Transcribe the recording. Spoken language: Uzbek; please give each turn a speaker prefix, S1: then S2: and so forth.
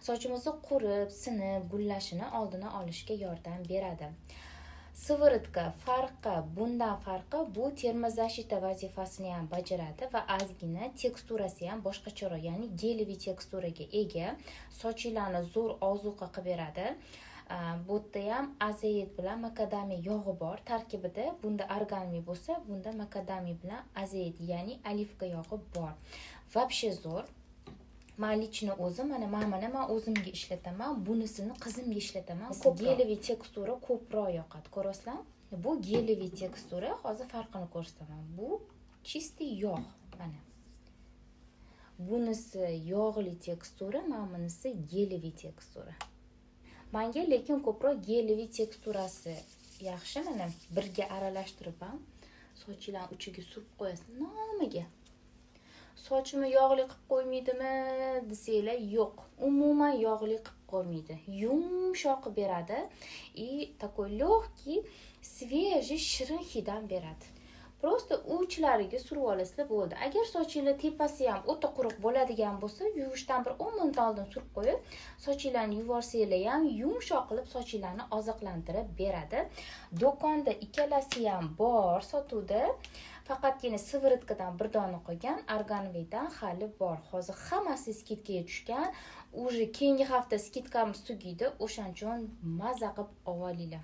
S1: sochimizni qurib, sinib, gullashini oldini olishga yordam beradi. Siviritka bundan farqi bu termozashita vazifasini ham bajaradi va ozgina teksturasi ham boshqacharoq, ya'ni geliviy teksturaga ega. Sochinglarni zo'r ozuqa qilib beradi. Bu yerda ham azayet bilan makadamiya yog'i bor tarkibida. Bunda organik bo'lsa, bunda makadamiya bilan azayet, ya'ni olivka yog'i bor. Вообще zo'r. Malichni o'zim, mana men o'zimga ishlataman, bunisini qizimga ishlataman. Geliviy tekstura ko'proq yoqadi, ko'rasizlar? Bu geliviy tekstura, hozir farqini ko'rsataman. Bu чистый yog', mana. Bunisi yog'li tekstura, mana bunisi geliviy tekstura. Menga lekin ko'proq geliviy teksturasi yaxshi, mana birga aralashtirib ham sochinglarni uchiga surib qo'yasiz. Nimaga? Sochimni yog'li qilib qo'ymaydimi desanglar, yo'q. Umuman yog'li qilib qo'ymaydi. Yumshoq beradi и такой легкий, свежий, shirin hiddan beradi. Просто uchlariga surib olasizlar bo'ldi. Agar sochinglar tepasi ham o'ta quruq bo'ladigan bo'lsa, yuvishdan bir 10 minut oldin surib qo'yib, sochinglarni yuvorsanglar ham yumshoq qilib sochinglarni oziqlantirib beradi. Do'konda ikkalasi ham bor sotuvda. Faqatgina siviritkadan bir dona qolgan, organikdan hali bor. Hozir hammasi skidkaga tushgan. Уже keyingi hafta skidkamiz tugaydi. O'shancha maza qilib olinglar.